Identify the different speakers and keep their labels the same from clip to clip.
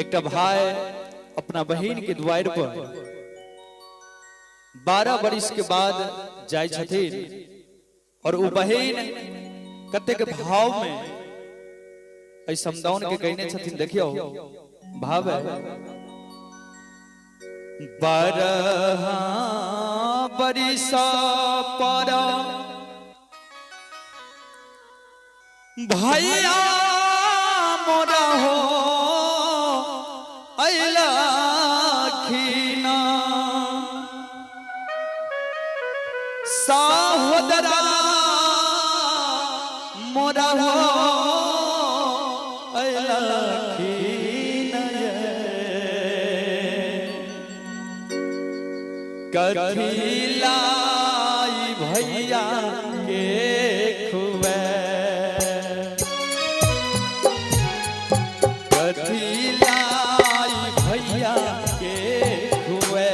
Speaker 1: एक भाई अपना बहन के द्वार पर 12 वर्ष के बाद जाय छथिन और वो बहन कते के भाव में ऐ समदाउन के कहने छथिन। देखियो भाव है 12 वर्ष पर भैया मोरा हो अइलखिना सहोदरा मोरा हो अइलखिना कथी लाई भैया के खुबे भैया के हुए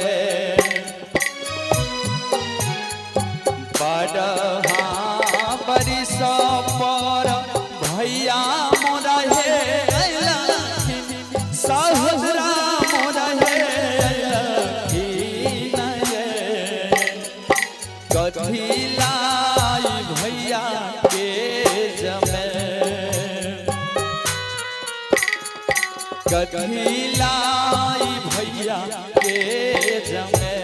Speaker 1: 12 वर्ष पर भैया मोरा हे सहोदरा मोरा हे कथी लाई भैया के जमे कथी लाई भैया के जमे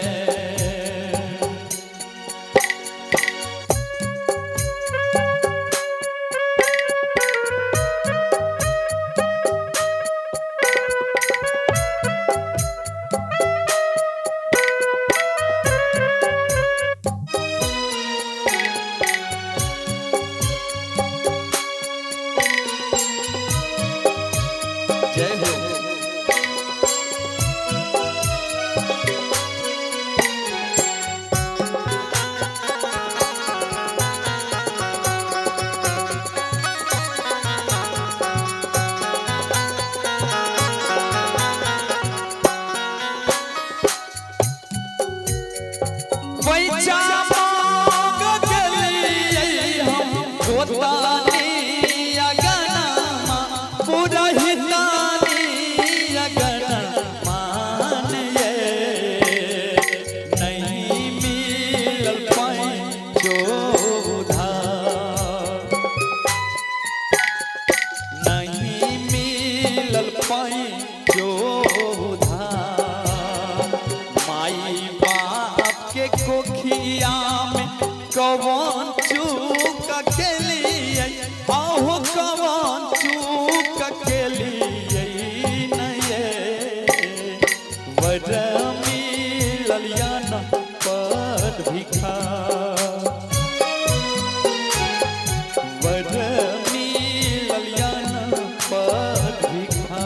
Speaker 1: जय हो कौन चूक के लिए आहू कौन चूक के लिए नये वर मिललिया न पद भिखा वर मिललिया न पद भिखा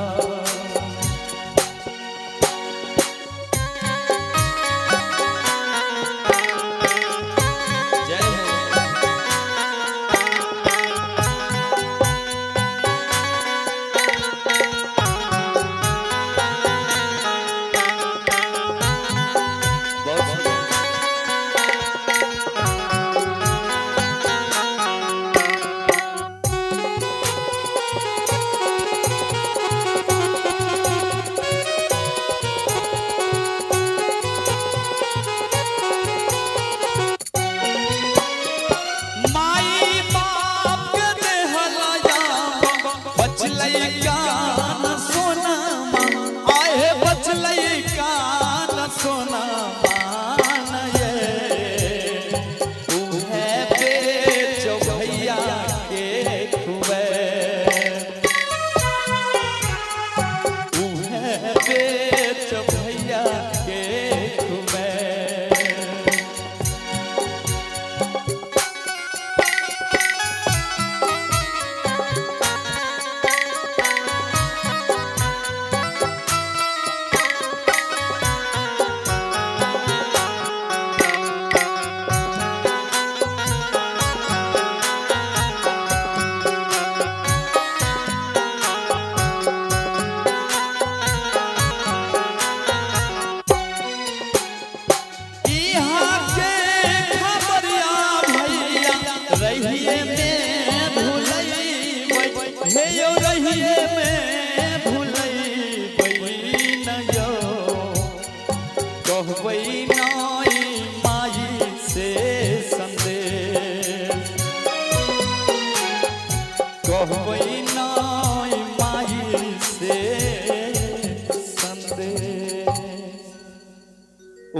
Speaker 1: हे यो रहिए में भूलई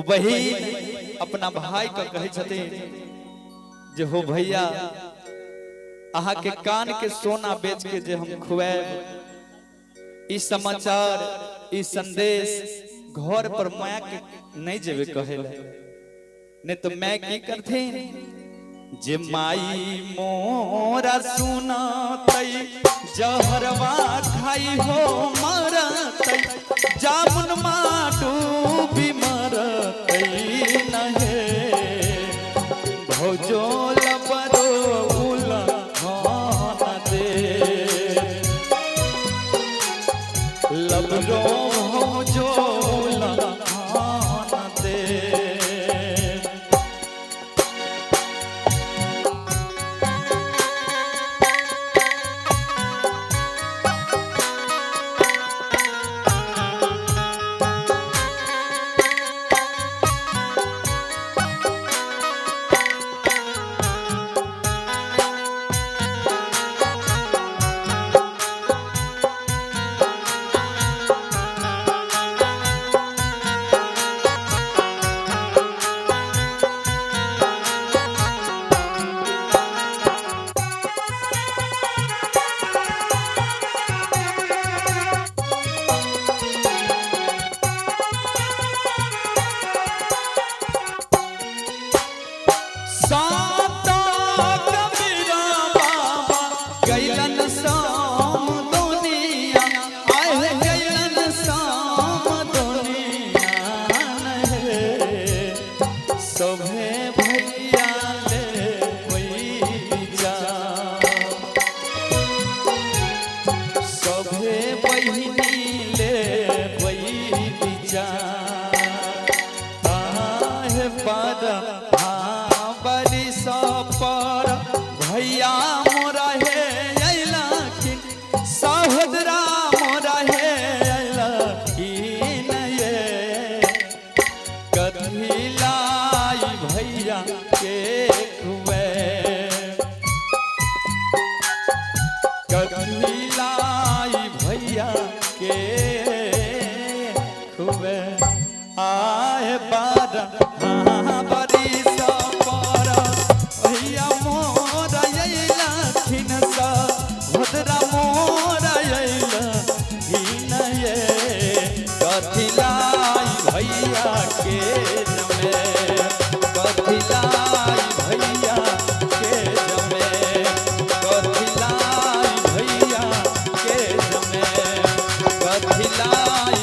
Speaker 1: वही अपना भाई का कहे छथिन जे हो भैया अहा के कान के सोना बेच के जे हम खुआब इस समाचार इस संदेश घर पर माया के नहीं जेबे कहेला नहीं तो मैं की करथिन जे माई मोरा सुना तई जहरवा खाई हो मरतई जामुन माडू भी मरतई नहे भौजो लबरो उला खाना दे लबरो भौजो उला खाना दे भैया मोरा हे अइलखिन सहोदरा मोरा हे अइलखिन ये कथी लाई भैया के खुए कथी लाई भैया के खुए आए बार भैया के जमे कथिलाई भैया के जमे कथिलाई भैया के जमे कथिलाई